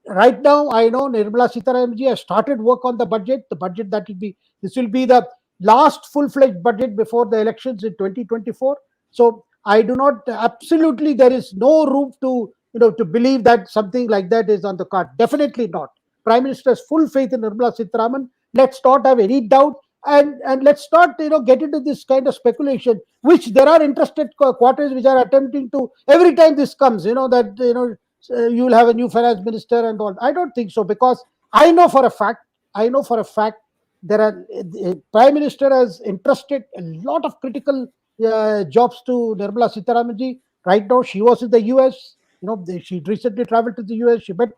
right now, I know Nirmala Sitharaman ji has started work on the budget. The budget this will be the last full-fledged budget before the elections in 2024. So I do not, absolutely, there is no room to believe that something like that is on the card. Definitely not. Prime Minister has full faith in Nirmala Sitharaman. Let's not have any doubt, and let's not get into this kind of speculation, which there are interested quarters which are attempting to, every time this comes, that you will have a new finance minister and all. I don't think so, because I know for a fact there are Prime Minister has entrusted a lot of critical jobs to Nirmala Sitharaman ji. Right now, she was in the US. She recently traveled to the US. She met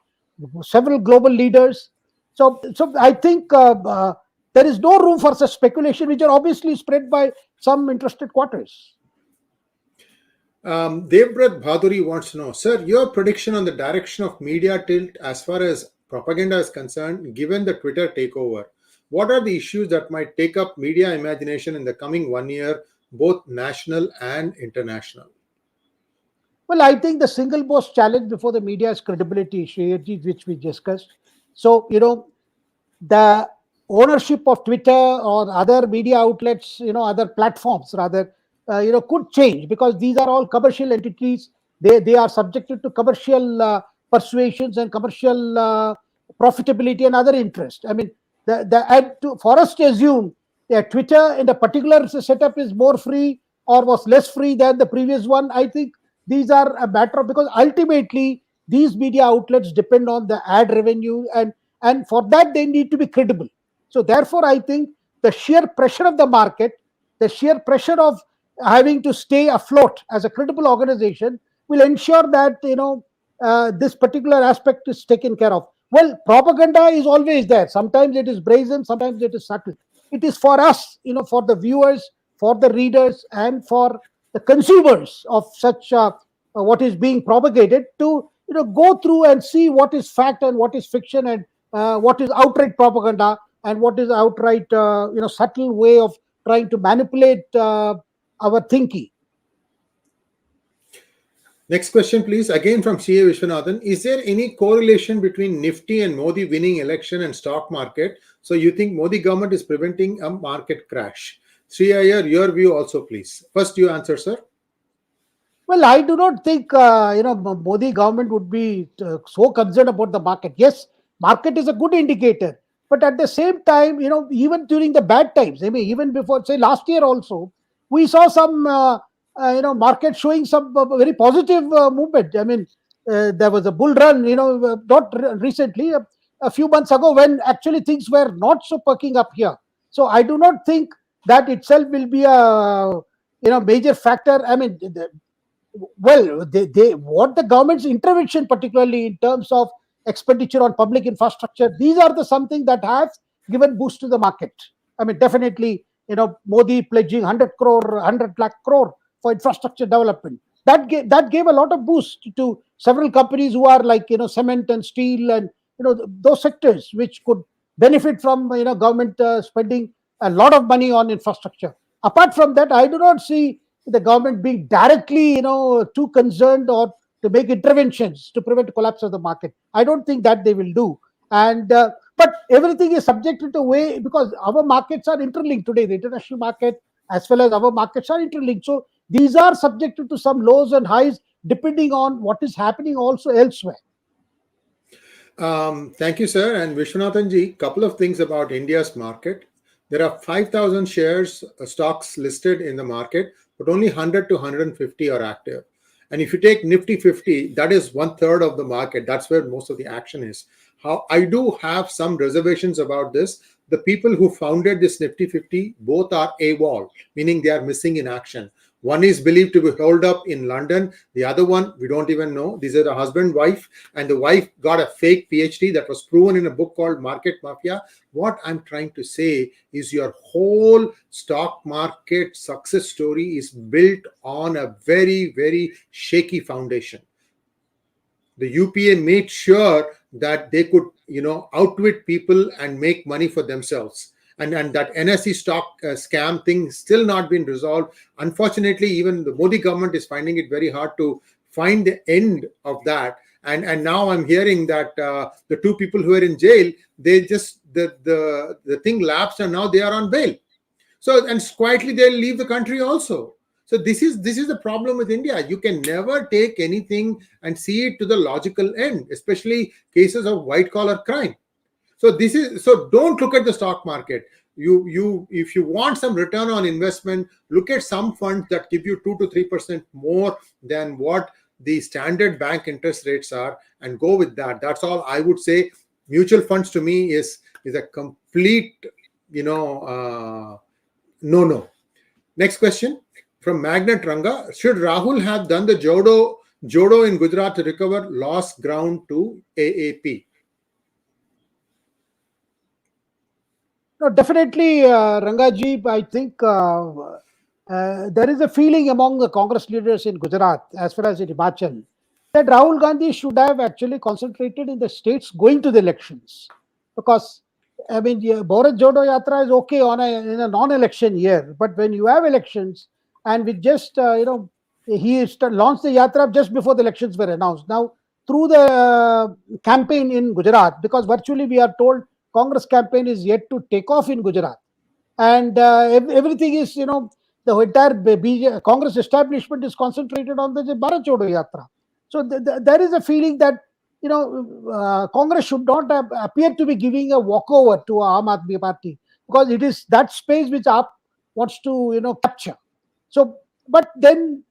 several global leaders. So I think there is no room for such speculation, which are obviously spread by some interested quarters. Devbrat Bhaduri wants to know, sir, your prediction on the direction of media tilt as far as propaganda is concerned, given the Twitter takeover. What are the issues that might take up media imagination in the coming 1 year, both national and international? Well, I think the single most challenge before the media is credibility issue, which we discussed. So, the ownership of Twitter or other media outlets, other platforms rather, could change, because these are all commercial entities. They are subjected to commercial persuasions and commercial profitability and other interests. I mean, for us to assume that Twitter in a particular setup is more free or was less free than the previous one, I think these are a matter of, because ultimately these media outlets depend on the ad revenue, and for that they need to be credible. So therefore, I think the sheer pressure of the market, the sheer pressure of having to stay afloat as a credible organization will ensure that this particular aspect is taken care of. Well, propaganda is always there. Sometimes it is brazen, sometimes it is subtle. It is for us, for the viewers, for the readers, and for the consumers of such what is being propagated to go through and see what is fact and what is fiction, and what is outright propaganda and what is outright subtle way of trying to manipulate our thinking. Next question, please. Again from CA Vishwanathan. Is there any correlation between Nifty and Modi winning election and stock market? So you think Modi government is preventing a market crash? Sri Iyer, your view also, please. First, you answer, sir. Well, I do not think Modi government would be so concerned about the market. Yes, market is a good indicator, but at the same time, even during the bad times, I mean, even before, say, last year also, we saw some market showing some very positive movement. I mean, there was a bull run, not recently, a few months ago, when actually things were not so perking up here. So I do not think that itself will be a major factor. I mean, well, they what the government's intervention, particularly in terms of expenditure on public infrastructure, these are the something that has given boost to the market. I mean, definitely, Modi pledging 100 crore, 100 lakh crore for infrastructure development, that gave a lot of boost to several companies who are like cement and steel, and those sectors which could benefit from government spending a lot of money on infrastructure. Apart from that, I do not see the government being directly too concerned or to make interventions to prevent collapse of the market. I don't think that they will do. And but everything is subjected to way, because our markets are interlinked today. The international market as well as our markets are interlinked, so these are subjected to some lows and highs depending on what is happening also elsewhere. Thank you, sir. And Vishwanathan ji, couple of things about India's market. There are 5,000 shares, stocks listed in the market, but only 100 to 150 are active. And if you take Nifty 50, that is 1/3 of the market. That's where most of the action is. How I do have some reservations about this. The people who founded this Nifty 50, both are AWOL, meaning they are missing in action. One is believed to be held up in London. The other one, we don't even know. These are the husband, wife, and the wife got a fake PhD that was proven in a book called Market Mafia. What I'm trying to say is your whole stock market success story is built on a very, very shaky foundation. The UPA made sure that they could, outwit people and make money for themselves. And that NSE stock scam thing still not been resolved. Unfortunately, even the Modi government is finding it very hard to find the end of that. And now I'm hearing that the two people who are in jail, they just the thing lapsed and now they are on bail. So and quietly they'll leave the country also. So this is the problem with India. You can never take anything and see it to the logical end, especially cases of white collar crime. So don't look at the stock market. You if you want some return on investment, look at some funds that give you 2 to 3% more than what the standard bank interest rates are, and go with that. That's all I would say. Mutual funds to me is a complete no. Next question from Magnet Ranga. Should Rahul have done the Jodo in Gujarat to recover lost ground to AAP? No, definitely, Rangaji, I think there is a feeling among the Congress leaders in Gujarat, as well as in Himachal, that Rahul Gandhi should have actually concentrated in the states going to the elections. Because, I mean, Bharat Jodo Yatra is okay in a non-election year, but when you have elections, and with just, he launched the Yatra just before the elections were announced. Now, through the campaign in Gujarat, because virtually we are told Congress campaign is yet to take off in Gujarat. And everything is, the entire Congress establishment is concentrated on the Bharat Jodo Yatra. So there is a feeling that, Congress should not appear to be giving a walkover to Aam Aadmi Party, because it is that space which AAP wants to, capture. So, but then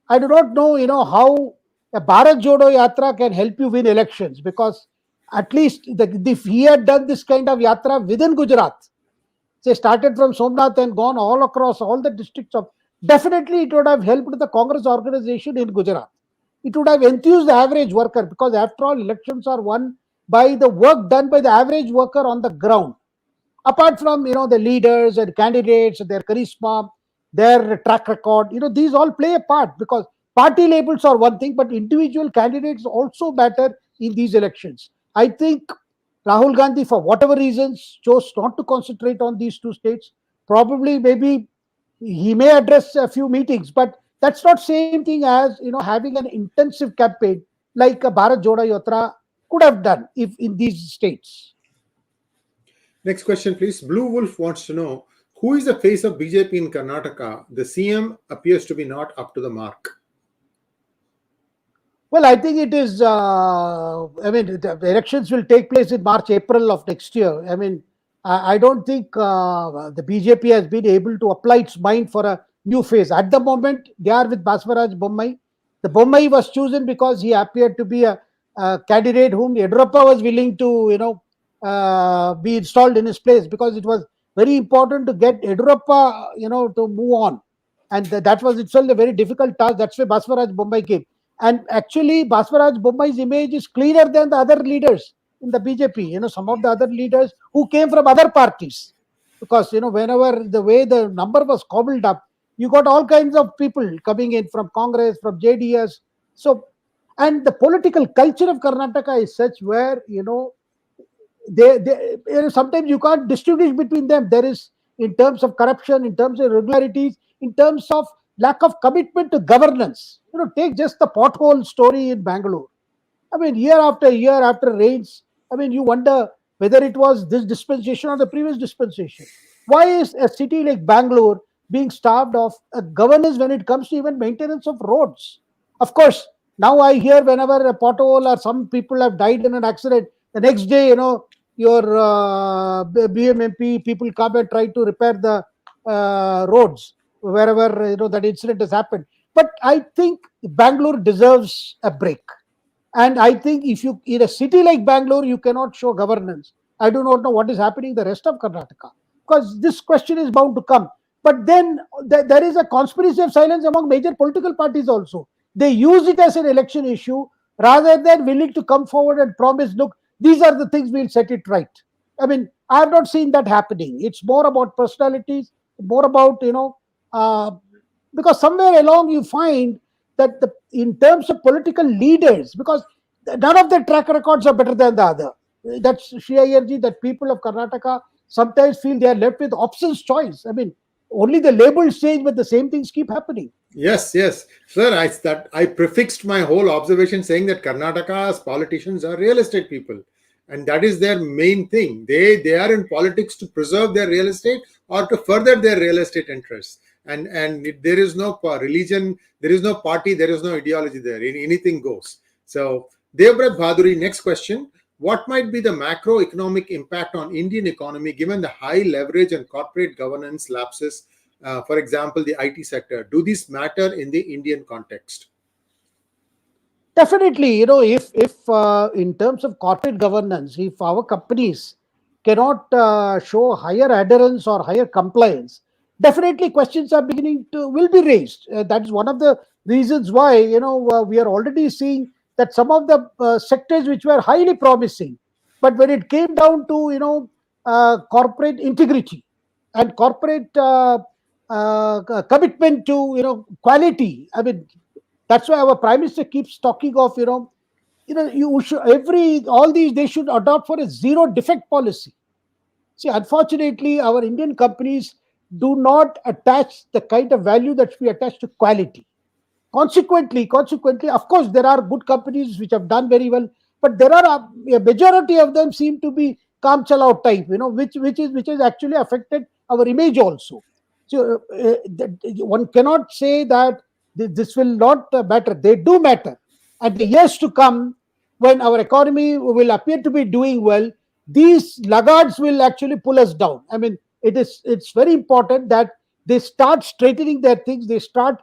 I do not know, how a Bharat Jodo Yatra can help you win elections, because at least if he had done this kind of yatra within Gujarat, say started from Somnath and gone all across all the districts of, definitely it would have helped the Congress organization in Gujarat. It would have enthused the average worker, because after all, elections are won by the work done by the average worker on the ground. Apart from the leaders and candidates, their charisma, their track record, these all play a part, because party labels are one thing, but individual candidates also matter in these elections. I think Rahul Gandhi, for whatever reasons, chose not to concentrate on these two states. Probably, maybe he may address a few meetings, but That's not same thing as having an intensive campaign like a Bharat Jodo Yatra could have done if in these states. Next question, please. Blue Wolf wants to know who is the face of BJP in Karnataka? The CM appears to be not up to the mark. Well, I think it is. The elections will take place in March, April of next year. I don't think the BJP has been able to apply its mind for a new phase. At the moment, they are with Baswaraj Bommai. The Bommai was chosen because he appeared to be a candidate whom Yediyurappa was willing to, be installed in his place, because it was very important to get Yediyurappa, to move on. And that was itself a very difficult task. That's why Baswaraj Bommai came. And actually, Baswaraj Bommai's image is cleaner than the other leaders in the BJP. Some of the other leaders who came from other parties. Because, whenever the way the number was cobbled up, you got all kinds of people coming in from Congress, from JDS. So, and the political culture of Karnataka is such where, sometimes you can't distinguish between them. There is, in terms of corruption, in terms of irregularities, in terms of lack of commitment to governance. Take just the pothole story in Bangalore. Year after rains, you wonder whether it was this dispensation or the previous dispensation. Why is a city like Bangalore being starved of governance when it comes to even maintenance of roads? Of course, now I hear whenever a pothole or some people have died in an accident, the next day, your BMMP people come and try to repair the roads wherever that incident has happened. But I think Bangalore deserves a break. And I think if you, in a city like Bangalore, you cannot show governance. I do not know what is happening in the rest of Karnataka, because this question is bound to come. But then there is a conspiracy of silence among major political parties also. They use it as an election issue rather than willing to come forward and promise, look, these are the things, we'll set it right. I have not seen that happening. It's more about personalities, more about, because somewhere along you find that in terms of political leaders, because none of their track records are better than the other. That's sheer energy that people of Karnataka sometimes feel they are left with options choice. Only the labels change, but the same things keep happening. Yes, sir. I prefixed my whole observation saying that Karnataka's politicians are real estate people, and that is their main thing. They are in politics to preserve their real estate or to further their real estate interests. And there is no religion, there is no party, there is no ideology there. Anything goes. So, Devbrat Bhaduri, next question. What might be the macroeconomic impact on Indian economy given the high leverage and corporate governance lapses, for example, the IT sector? Do these matter in the Indian context? Definitely, if in terms of corporate governance, if our companies cannot show higher adherence or higher compliance, definitely questions will be raised. That is one of the reasons why we are already seeing that some of the sectors which were highly promising, but when it came down to corporate integrity and corporate commitment to quality, that's why our Prime Minister keeps talking of you should they should adopt for a zero defect policy. See, unfortunately, our Indian companies do not attach the kind of value that we attach to quality. Consequently, of course, there are good companies which have done very well, but there are a majority of them seem to be calm chalao type, which has actually affected our image also. So one cannot say that this will not matter. They do matter. And the years to come, when our economy will appear to be doing well, these laggards will actually pull us down. It's very important that they start straightening their things. They start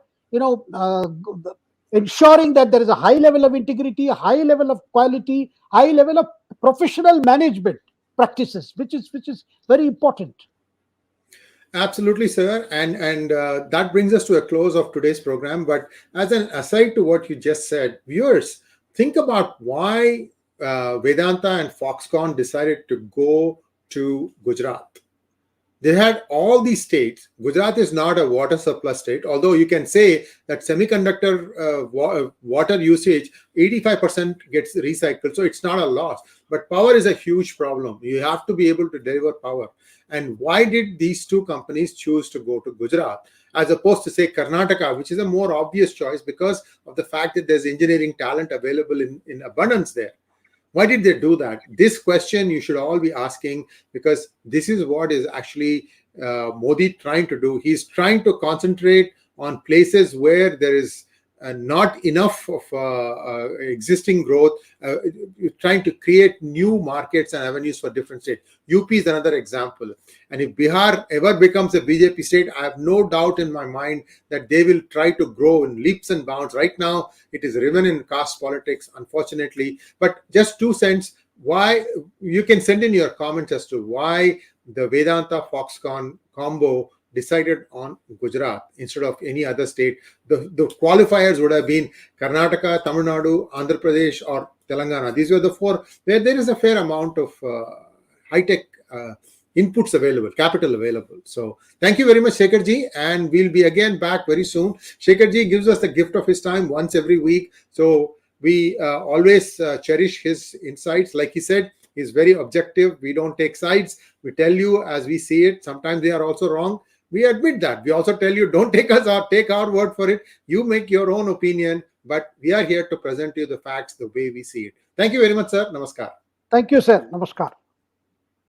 ensuring that there is a high level of integrity, a high level of quality, high level of professional management practices, which is very important. Absolutely, sir. And that brings us to a close of today's program. But as an aside to what you just said, viewers, think about why Vedanta and Foxconn decided to go to Gujarat. They had all these states. Gujarat is not a water surplus state, although you can say that semiconductor water usage, 85% gets recycled, so it's not a loss. But power is a huge problem. You have to be able to deliver power. And why did these two companies choose to go to Gujarat? as opposed to say Karnataka, which is a more obvious choice because of the fact that there's engineering talent available in abundance there. Why did they do that? This question you should all be asking, because this is what is actually Modi trying to do. He's trying to concentrate on places where there is not enough of existing growth, trying to create new markets and avenues for different states. UP is another example. And if Bihar ever becomes a BJP state, I have no doubt in my mind that they will try to grow in leaps and bounds. Right now, it is riven in caste politics, unfortunately. But just 2 cents, why, you can send in your comments as to why the Vedanta Foxconn combo decided on Gujarat instead of any other state. The qualifiers would have been Karnataka, Tamil Nadu, Andhra Pradesh, or Telangana. These were the 4 where there is a fair amount of high-tech inputs available, capital available. So thank you very much, Shekhar ji, and we'll be again back very soon. Shekhar ji gives us the gift of his time once every week. So we always cherish his insights. Like he said, he's very objective. We don't take sides. We tell you as we see it. Sometimes they are also wrong. We admit that. We also tell you, don't take our word for it. You make your own opinion, but we are here to present you the facts the way we see it. Thank you very much, sir. Namaskar. Thank you, sir. Namaskar.